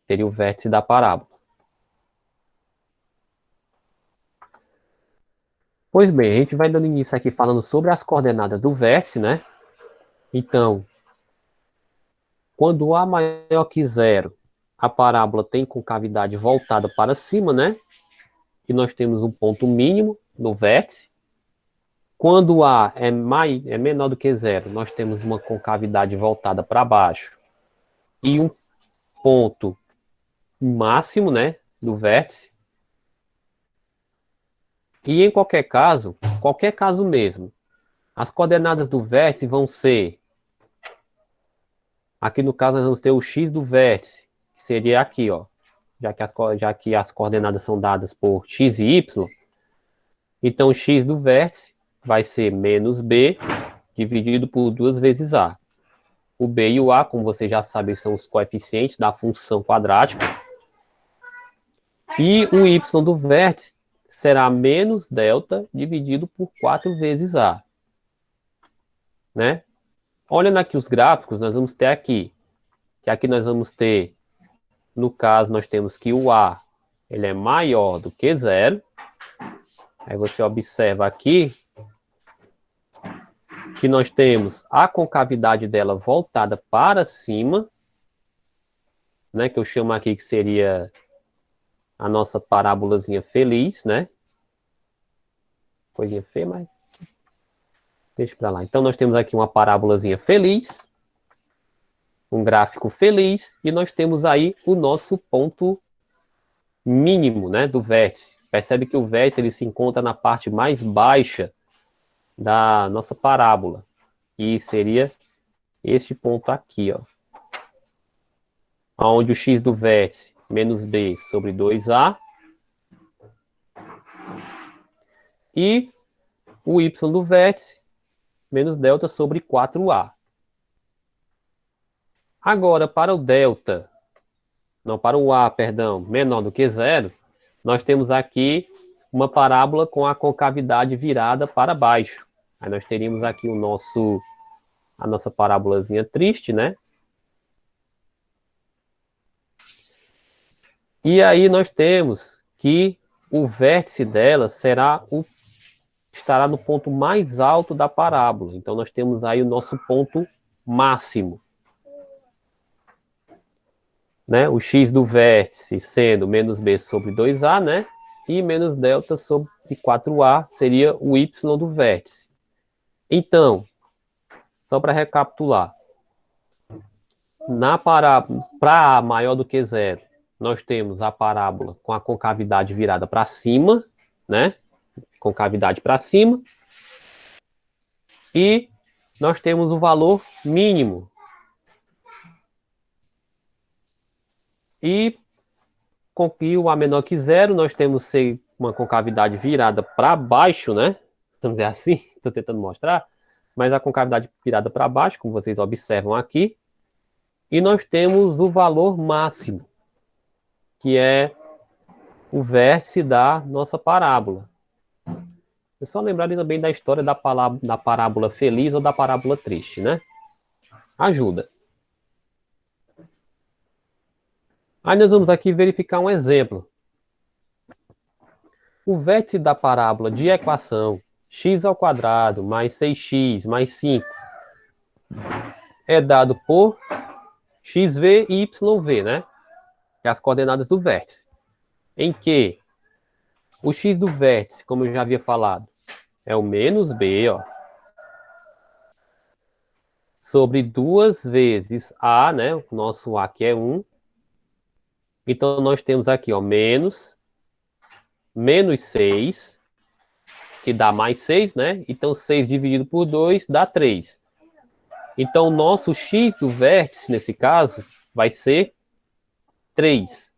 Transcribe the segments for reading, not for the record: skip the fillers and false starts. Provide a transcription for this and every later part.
Seria o vértice da parábola. Pois bem, a gente vai dando início aqui falando sobre as coordenadas do vértice, né? Então, quando A maior que zero, a parábola tem concavidade voltada para cima, né? E nós temos um ponto mínimo no vértice. Quando A é menor do que zero, nós temos uma concavidade voltada para baixo e um ponto máximo, né, do vértice. E em qualquer caso mesmo, as coordenadas do vértice vão ser, aqui no caso nós vamos ter o x do vértice, que seria aqui, ó, já que as coordenadas são dadas por x e y, então o x do vértice vai ser menos b dividido por 2 vezes a. O b e o a, como vocês já sabem, são os coeficientes da função quadrática. E o y do vértice será menos delta dividido por 4 vezes a. Né? Olhando aqui os gráficos, nós vamos ter aqui, que aqui nós vamos ter, no caso, nós temos que o a ele é maior do que zero. Aí você observa aqui que nós temos a concavidade dela voltada para cima, né, que eu chamo aqui que seria a nossa parábolazinha feliz, né? Coisinha feia, mas deixa para lá. Então nós temos aqui uma parábolazinha feliz, um gráfico feliz, e nós temos aí o nosso ponto mínimo, né, do vértice. Percebe que o vértice ele se encontra na parte mais baixa da nossa parábola. E seria este ponto aqui, ó. Onde o x do vértice, menos b sobre 2a. E o y do vértice, menos delta sobre 4a. Agora, para o delta, não, para o a, perdão, menor do que zero, nós temos aqui uma parábola com a concavidade virada para baixo. Aí nós teríamos aqui a nossa parábolazinha triste, né? E aí nós temos que o vértice dela estará no ponto mais alto da parábola. Então nós temos aí o nosso ponto máximo. Né? O x do vértice sendo menos b sobre 2a, né? E menos delta sobre 4a seria o y do vértice. Então, só para recapitular, na parábola, para a maior do que zero, nós temos a parábola com a concavidade virada para cima, né? Concavidade para cima. E nós temos o valor mínimo. E com o a menor que zero, nós temos uma concavidade virada para baixo, né? Vamos dizer assim, estou tentando mostrar. Mas a concavidade virada para baixo, como vocês observam aqui. E nós temos o valor máximo, que é o vértice da nossa parábola. É só lembrar também da história da parábola feliz ou da parábola triste, né? Ajuda. Aí nós vamos aqui verificar um exemplo. O vértice da parábola de equação x² mais 6x mais 5 é dado por xv e yv, né? Que é as coordenadas do vértice. Em que o x do vértice, como eu já havia falado, é o menos b, ó, sobre 2 vezes a, né? O nosso a que é 1. Então nós temos aqui, ó, menos 6, que dá mais 6, né? Então 6 dividido por 2 dá 3. Então o nosso x do vértice, nesse caso, vai ser 3.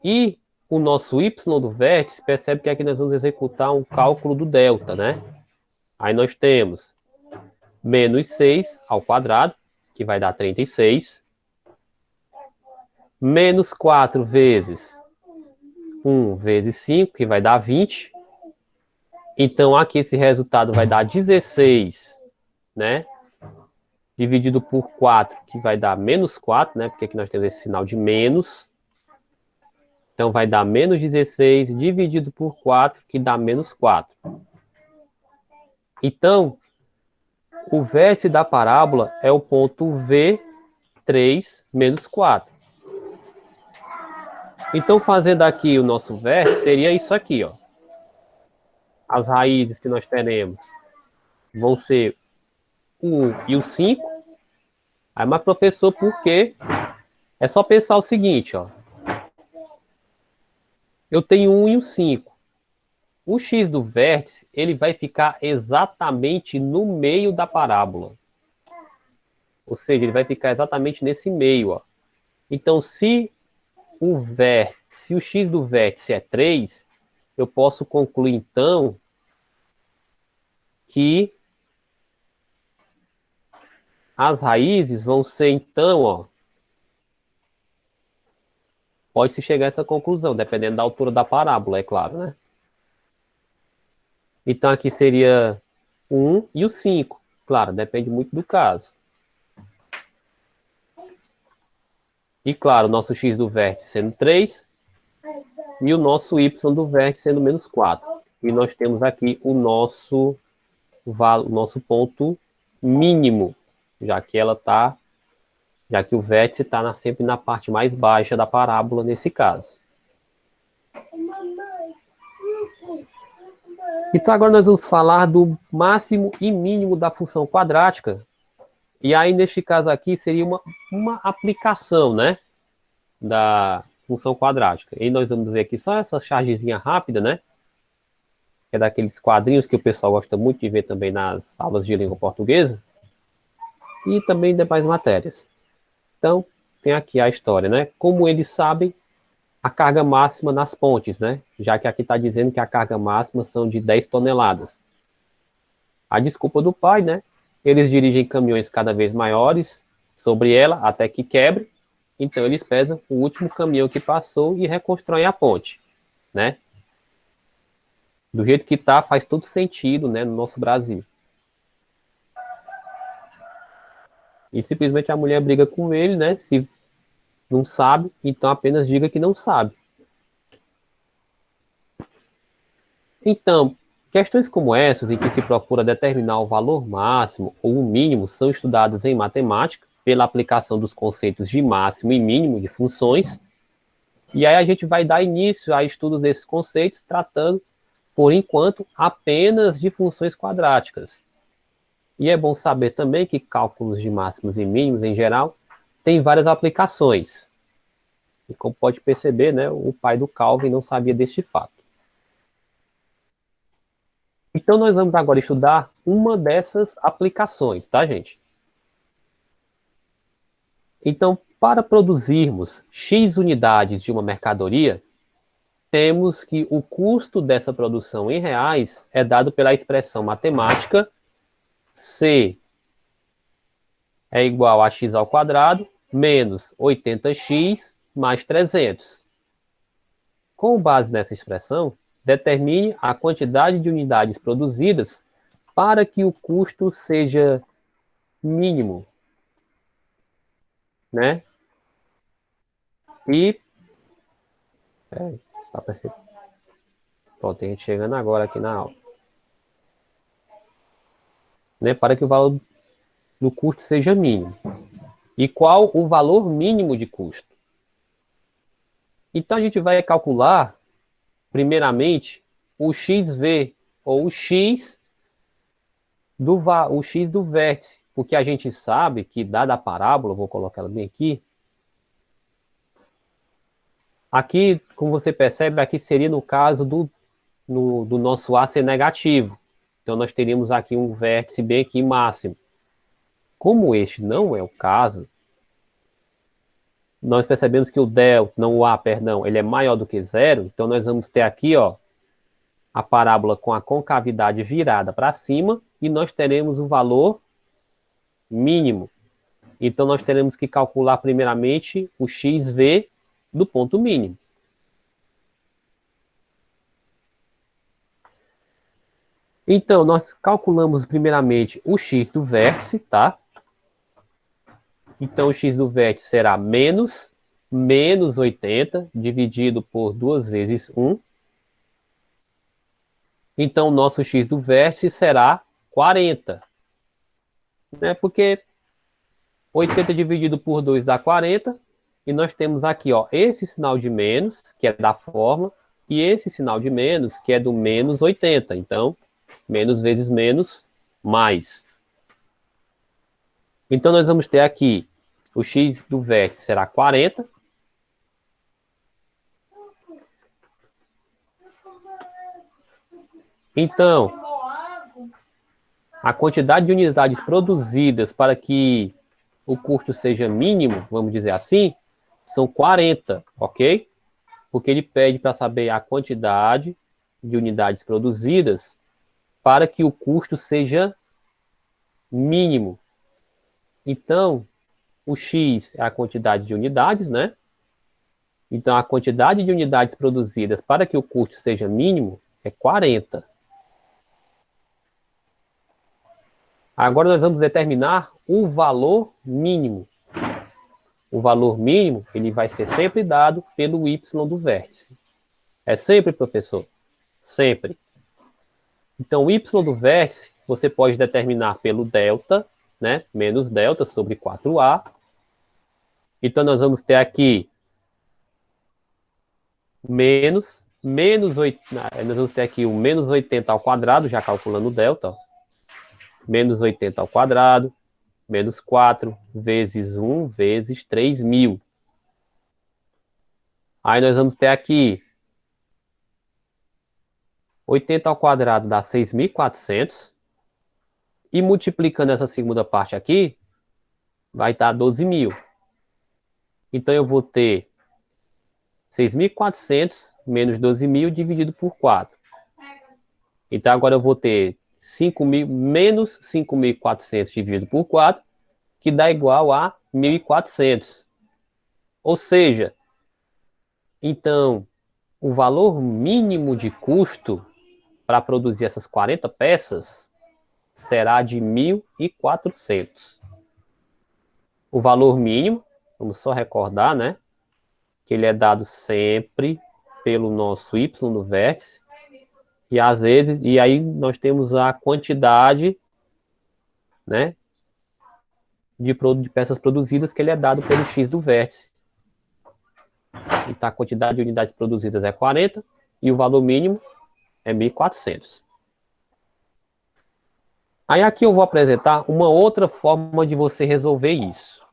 E o nosso y do vértice, percebe que aqui nós vamos executar um cálculo do delta, né? Aí nós temos menos 6 ao quadrado, que vai dar 36. Menos 4 vezes 1 vezes 5, que vai dar 20. Então aqui esse resultado vai dar 16, né? dividido por 4, que vai dar menos 4, né? Porque aqui nós temos esse sinal de menos. Então, vai dar menos 16 dividido por 4, que dá menos 4. Então, o vértice da parábola é o ponto V3 menos 4. Então, fazendo aqui o nosso vértice, seria isso aqui, ó. As raízes que nós teremos vão ser o 1 e o 5. Aí, mas professor, por quê? É só pensar o seguinte, ó. Eu tenho 1 e o 5. O x do vértice, ele vai ficar exatamente no meio da parábola. Ou seja, ele vai ficar exatamente nesse meio, ó. Então, se o x do vértice é 3, eu posso concluir, então, que as raízes vão ser, então, ó, pode-se chegar a essa conclusão, dependendo da altura da parábola, é claro, né? Então, aqui seria o 1 e o 5. Claro, depende muito do caso. E, claro, o nosso x do vértice sendo 3 e o nosso y do vértice sendo menos 4. E nós temos aqui o nosso ponto mínimo, já que o vértice está sempre na parte mais baixa da parábola nesse caso. Então agora nós vamos falar do máximo e mínimo da função quadrática. E aí, neste caso aqui, seria uma aplicação, né, da função quadrática. E nós vamos ver aqui só essa chargezinha rápida, né, que é daqueles quadrinhos que o pessoal gosta muito de ver também nas aulas de língua portuguesa. E também demais matérias. Então, tem aqui a história, né? Como eles sabem a carga máxima nas pontes, né? Já que aqui está dizendo que a carga máxima são de 10 toneladas. A desculpa do pai, né? Eles dirigem caminhões cada vez maiores sobre ela até que quebre. Então, eles pesam o último caminhão que passou e reconstroem a ponte, né? Do jeito que está, faz todo sentido, né, no nosso Brasil. E simplesmente a mulher briga com ele, né? Se não sabe, então apenas diga que não sabe. Então, questões como essas, em que se procura determinar o valor máximo ou o mínimo, são estudadas em matemática pela aplicação dos conceitos de máximo e mínimo de funções. E aí a gente vai dar início a estudos desses conceitos, tratando, por enquanto, apenas de funções quadráticas. E é bom saber também que cálculos de máximos e mínimos, em geral, têm várias aplicações. E como pode perceber, né, o pai do Calvin não sabia deste fato. Então, nós vamos agora estudar uma dessas aplicações, tá, gente? Então, para produzirmos X unidades de uma mercadoria, temos que o custo dessa produção em reais é dado pela expressão matemática C é igual a x ao quadrado menos 80x mais 300. Com base nessa expressão, determine a quantidade de unidades produzidas para que o custo seja mínimo, né? E tá percebendo? Pronto, tem gente chegando agora aqui na aula. Né? Para que o valor do custo seja mínimo. E qual o valor mínimo de custo? Então a gente vai calcular, primeiramente, o XV, ou o X do vértice, porque a gente sabe que, dada a parábola, vou colocar ela bem aqui, aqui, como você percebe, aqui seria no caso do nosso A ser negativo. Então nós teríamos aqui um vértice bem aqui máximo. Como este não é o caso, nós percebemos que o del, não o A, perdão, ele é maior do que zero, então nós vamos ter aqui, ó, a parábola com a concavidade virada para cima e nós teremos o valor mínimo. Então nós teremos que calcular primeiramente o XV do ponto mínimo. Então nós calculamos primeiramente o X do vértice, tá? Então, o x do vértice será menos 80, dividido por 2 vezes 1. Então, o nosso x do vértice será 40. Né? Porque 80 dividido por 2 dá 40. E nós temos aqui, ó, esse sinal de menos, que é da fórmula, e esse sinal de menos, que é do menos 80. Então, menos vezes menos, mais. Então, nós vamos ter aqui, o x do vértice será 40. Então, a quantidade de unidades produzidas para que o custo seja mínimo, vamos dizer assim, são 40, ok? Porque ele pede para saber a quantidade de unidades produzidas para que o custo seja mínimo. Então, o X é a quantidade de unidades, né? Então, a quantidade de unidades produzidas para que o custo seja mínimo é 40. Agora nós vamos determinar o valor mínimo. O valor mínimo, ele vai ser sempre dado pelo y do vértice. É sempre, professor? Sempre. Então, o y do vértice, você pode determinar pelo delta, né? Menos delta sobre 4a. Então, nós vamos ter aqui menos 8, nós vamos ter aqui o menos 80 ao quadrado, já calculando o delta, ó. Menos 80 ao quadrado, menos 4 vezes 1 vezes 3.000. Aí nós vamos ter aqui 80 ao quadrado dá 6.400. E multiplicando essa segunda parte aqui, vai dar 12.000. Então eu vou ter 6.400 menos 12.000 dividido por 4. Então agora eu vou ter 5.000 menos 5.400 dividido por 4, que dá igual a 1.400. Ou seja, então, o valor mínimo de custo para produzir essas 40 peças será de 1.400. O valor mínimo, vamos só recordar, né? Que ele é dado sempre pelo nosso y no vértice. E às vezes, e aí nós temos a quantidade, né? De peças produzidas, que ele é dado pelo x do vértice. Então, a quantidade de unidades produzidas é 40 e o valor mínimo é 1.400. Aí aqui eu vou apresentar uma outra forma de você resolver isso,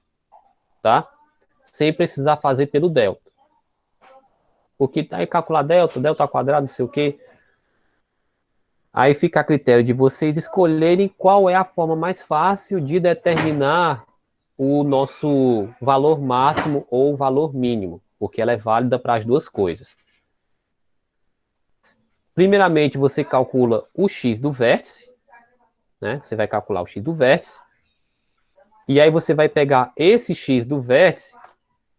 tá? Sem precisar fazer pelo delta. Porque tá aí calcular delta ao quadrado, não sei o quê. Aí fica a critério de vocês escolherem qual é a forma mais fácil de determinar o nosso valor máximo ou valor mínimo, porque ela é válida para as duas coisas. Primeiramente, você calcula o x do vértice, né? Você vai calcular o x do vértice, e aí você vai pegar esse x do vértice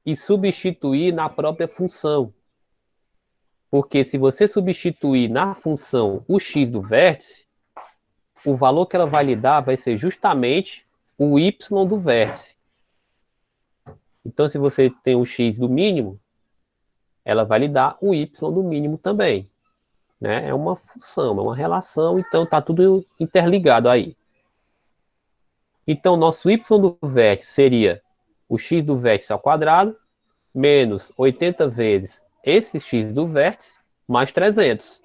e substituir na própria função. Porque se você substituir na função o x do vértice, o valor que ela vai lhe dar vai ser justamente o y do vértice. Então, se você tem o x do mínimo, ela vai lhe dar o y do mínimo também. Né? É uma função, é uma relação, então está tudo interligado aí. Então, nosso y do vértice seria o x do vértice ao quadrado, menos 80 vezes esse x do vértice, mais 300.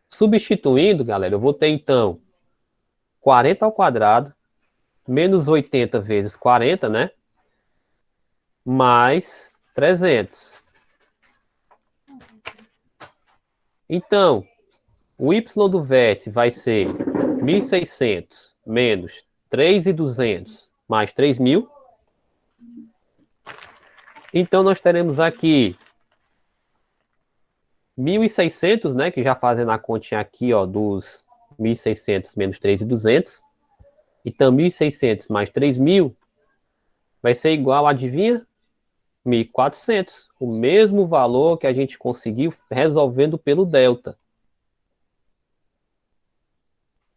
Substituindo, galera, eu vou ter, então, 40 ao quadrado, menos 80 vezes 40, né? Mais 300. Então, o y do vértice vai ser 1.600 menos 3.200 mais 3.000. Então, nós teremos aqui 1.600, né? Que já fazendo a continha aqui, ó, dos 1.600 menos 3.200. Então, 1.600 mais 3.000 vai ser igual, adivinha? 1.400. O mesmo valor que a gente conseguiu resolvendo pelo delta.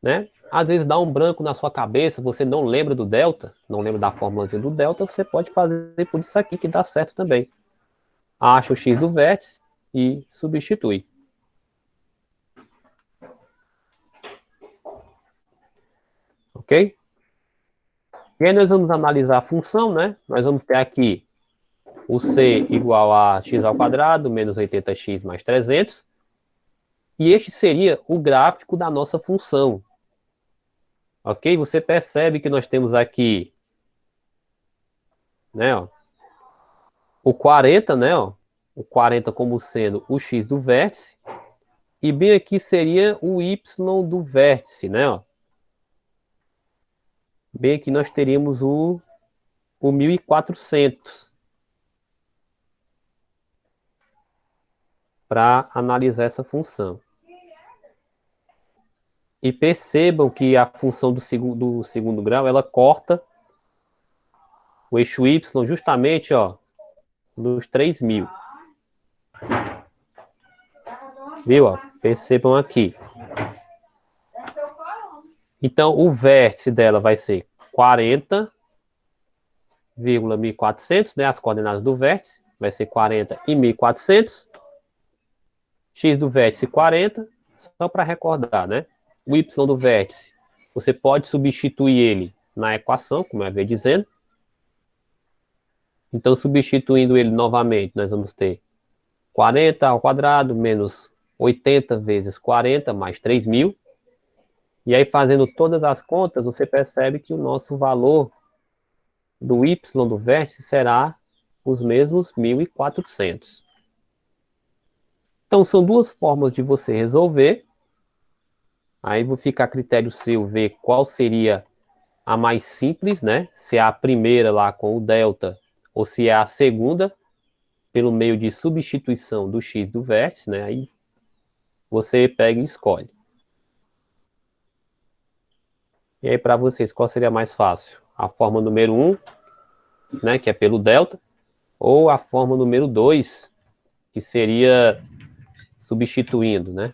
Né? Às vezes dá um branco na sua cabeça, você não lembra do delta, não lembra da fórmulazinha do delta, você pode fazer por isso aqui que dá certo também. Acha o x do vértice e substitui. Ok? E aí nós vamos analisar a função, né? Nós vamos ter aqui o c igual a x ao quadrado menos 80x mais 300. E este seria o gráfico da nossa função. Ok? Você percebe que nós temos aqui, né, ó, o 40, né, ó, o 40 como sendo o x do vértice, e bem aqui seria o y do vértice, né, ó. Bem aqui nós teríamos o 1400 para analisar essa função. E percebam que a função do segundo grau, ela corta o eixo y justamente, ó, nos 3000. Viu? Ó? Percebam aqui. Então, o vértice dela vai ser 40,1400, né? As coordenadas do vértice. Vai ser 40 e 1400. X do vértice 40. Só para recordar, né? O y do vértice, você pode substituir ele na equação, como eu havia dizendo. Então, substituindo ele novamente, nós vamos ter 40 ao quadrado menos 80 vezes 40 mais 3000. E aí, fazendo todas as contas, você percebe que o nosso valor do y do vértice será os mesmos 1400. Então, são duas formas de você resolver. Aí fica a critério seu ver qual seria a mais simples, né? Se é a primeira lá com o delta ou se é a segunda pelo meio de substituição do x do vértice, né? Aí você pega e escolhe. E aí, para vocês, qual seria mais fácil? A forma número 1, né, que é pelo delta, ou a forma número 2, que seria substituindo, né?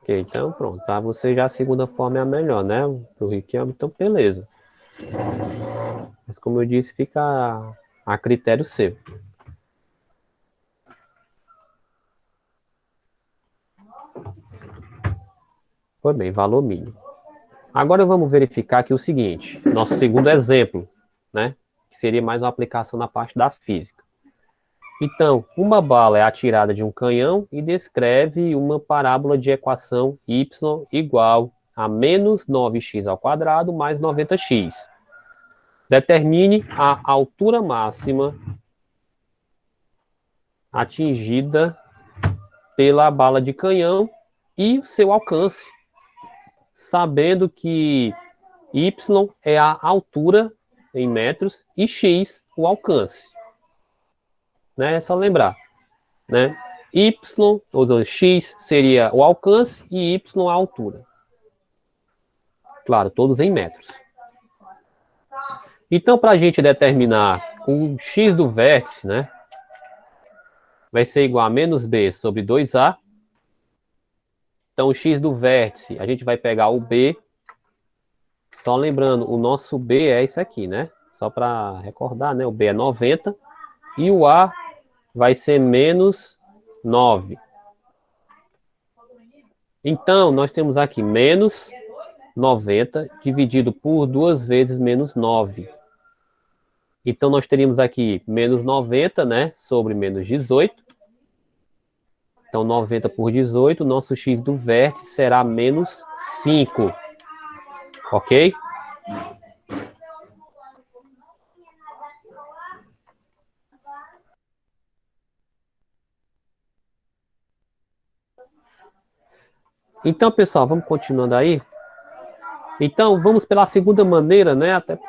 Ok, então pronto. Para você já a segunda forma é a melhor, né? Para o Riquelme, então beleza. Mas como eu disse, fica a critério seu. Foi bem, valor mínimo. Agora vamos verificar aqui o seguinte, nosso segundo exemplo, né? Que seria mais uma aplicação na parte da física. Então, uma bala é atirada de um canhão e descreve uma parábola de equação y igual a menos 9x ao quadrado mais 90x. Determine a altura máxima atingida pela bala de canhão e o seu alcance, sabendo que y é a altura em metros e x o alcance. Né? É só lembrar, né? Y, ou x seria o alcance e y a altura. Claro, todos em metros. Então, para a gente determinar o x do vértice, né? Vai ser igual a menos b sobre 2a. Então, o x do vértice, a gente vai pegar o b. Só lembrando, o nosso b é isso aqui, né? Só para recordar, né? O b é 90. E o a vai ser menos 9. Então, nós temos aqui menos 90 dividido por 2 vezes menos 9. Então, nós teríamos aqui menos 90, né? Sobre menos 18. Então, 90 por 18, nosso x do vértice será menos 5. Ok? Então, pessoal, vamos continuando aí. Então, vamos pela segunda maneira, né? Até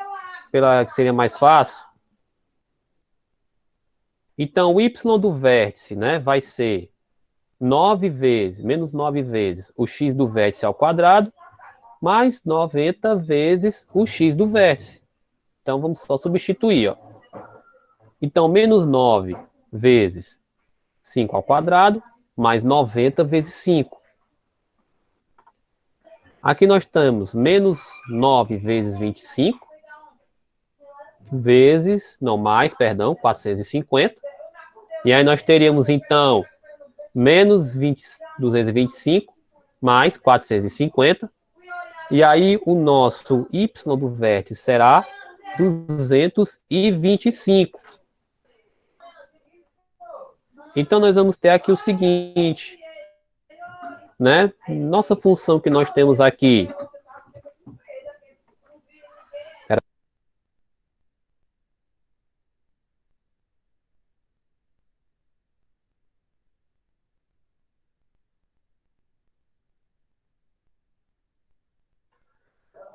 pela que seria mais fácil. Então, o y do vértice, né, vai ser 9 vezes, menos 9 vezes o x do vértice ao quadrado, mais 90 vezes o x do vértice. Então, vamos só substituir, ó. Então, menos 9 vezes 5 ao quadrado, mais 90 vezes 5. Aqui nós temos menos 9 vezes 25, vezes, não mais, perdão, 450. E aí nós teríamos, então, menos 225, mais 450. E aí o nosso y do vértice será 225. Então, nós vamos ter aqui o seguinte, né? Nossa função que nós temos aqui.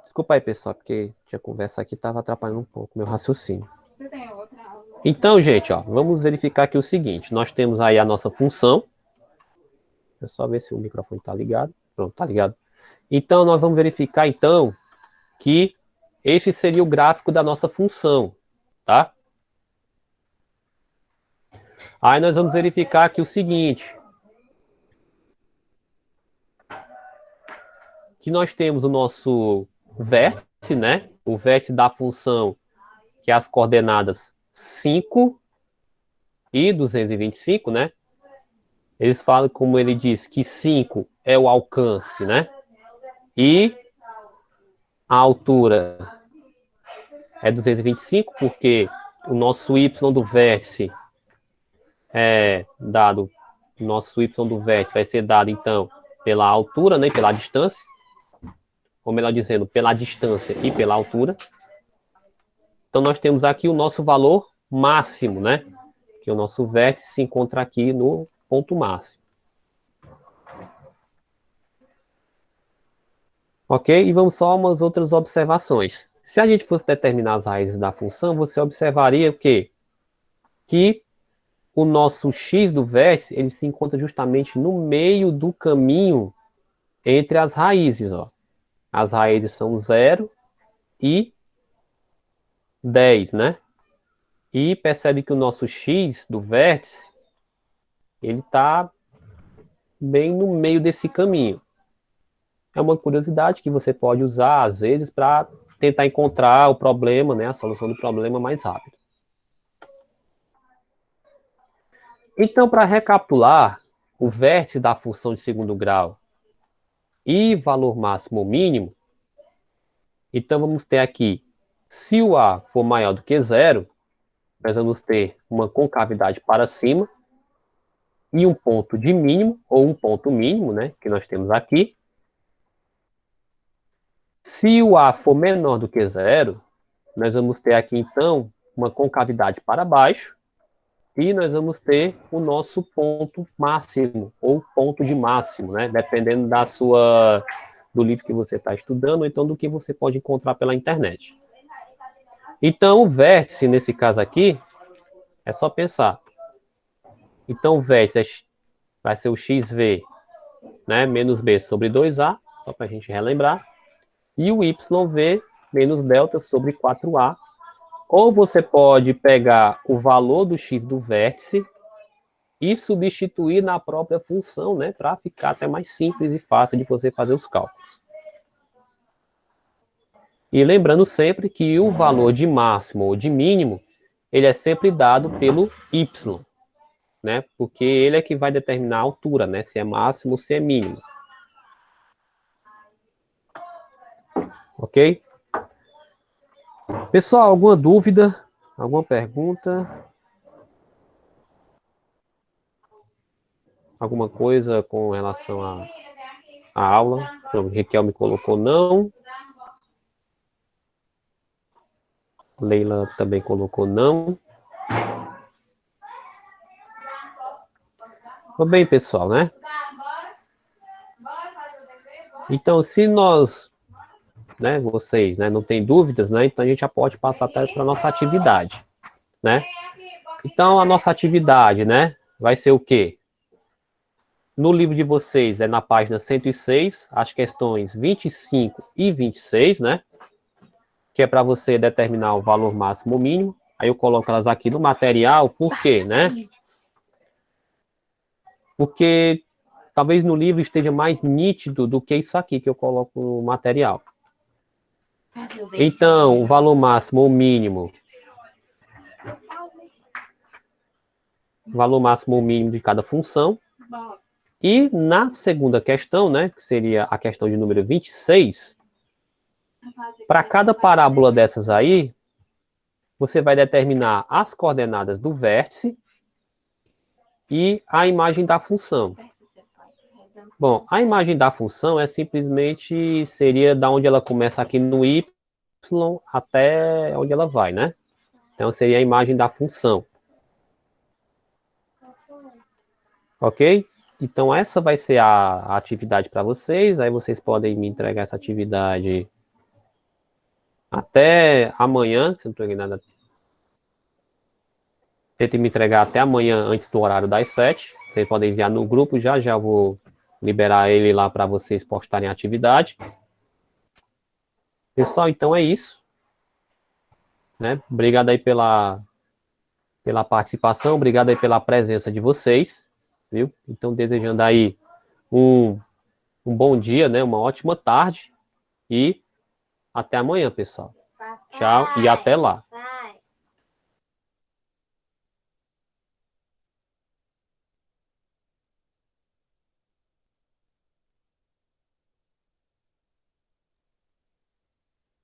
Desculpa aí, pessoal, porque a conversa aqui estava atrapalhando um pouco meu raciocínio. Então, gente, ó, vamos verificar aqui o seguinte. Nós temos aí a nossa função. Deixa eu só ver se o microfone está ligado. Pronto, está ligado. Então, nós vamos verificar, então, que este seria o gráfico da nossa função, tá? Aí nós vamos verificar aqui o seguinte. Que nós temos o nosso vértice, né? O vértice da função, que é as coordenadas 5 e 225, né? Eles falam, como ele diz, que 5 é o alcance, né? E a altura é 225, porque o nosso y do vértice é dado, o nosso y do vértice vai ser dado, então, pela altura, né? Pela distância. Ou melhor dizendo, pela distância e pela altura. Então, nós temos aqui o nosso valor máximo, né? Que o nosso vértice se encontra aqui no ponto máximo. Ok? E vamos só a umas outras observações. Se a gente fosse determinar as raízes da função, você observaria o quê? Que o nosso x do vértice, ele se encontra justamente no meio do caminho entre as raízes, ó. As raízes são 0 e 10, né? E percebe que o nosso x do vértice, ele está bem no meio desse caminho. É uma curiosidade que você pode usar, às vezes, para tentar encontrar o problema, né, a solução do problema mais rápido. Então, para recapitular, o vértice da função de segundo grau e valor máximo ou mínimo, então vamos ter aqui, se o A for maior do que zero, nós vamos ter uma concavidade para cima e um ponto de mínimo, ou um ponto mínimo, né, que nós temos aqui. Se o A for menor do que zero, nós vamos ter aqui, então, uma concavidade para baixo, e nós vamos ter o nosso ponto máximo, ou ponto de máximo, né? Dependendo do livro que você está estudando, ou então do que você pode encontrar pela internet. Então, o vértice, nesse caso aqui, é só pensar. Então, o vértice vai ser o xv, né? Menos b sobre 2a, só para a gente relembrar. E o yv menos delta sobre 4a. Ou você pode pegar o valor do x do vértice e substituir na própria função, né, para ficar até mais simples e fácil de você fazer os cálculos. E lembrando sempre que o valor de máximo ou de mínimo, ele é sempre dado pelo y, né, porque ele é que vai determinar a altura, né, se é máximo ou se é mínimo. Ok? Pessoal, alguma dúvida? Alguma pergunta? Alguma coisa com relação à aula? O Raquel me colocou não. Leila também colocou não. Bem, pessoal, né? Então, se nós, né, vocês, né, não tem dúvidas, né, então a gente já pode passar até para a nossa atividade, né? Então, a nossa atividade, né, vai ser o quê? No livro de vocês, é na página 106, as questões 25 e 26, né? Que é para você determinar o valor máximo ou mínimo. Aí eu coloco elas aqui no material, por quê, né? Porque talvez no livro esteja mais nítido do que isso aqui que eu coloco no material. Então, o valor máximo ou mínimo. Valor máximo ou mínimo de cada função. E na segunda questão, né, que seria a questão de número 26, para cada parábola dessas aí, você vai determinar as coordenadas do vértice e a imagem da função. Bom, a imagem da função é simplesmente, seria da onde ela começa aqui no y até onde ela vai, né? Então seria a imagem da função. Ok? Então essa vai ser a atividade para vocês, aí vocês podem me entregar essa atividade até amanhã, se não estou enganado. Tentem me entregar até amanhã antes do horário das 7. Vocês podem enviar no grupo, já vou liberar ele lá para vocês postarem a atividade. Pessoal, então é isso. Né? Obrigado aí pela participação, obrigado aí pela presença de vocês, viu? Então, desejando aí um bom dia, né? Uma ótima tarde e até amanhã, pessoal. Tchau e até lá.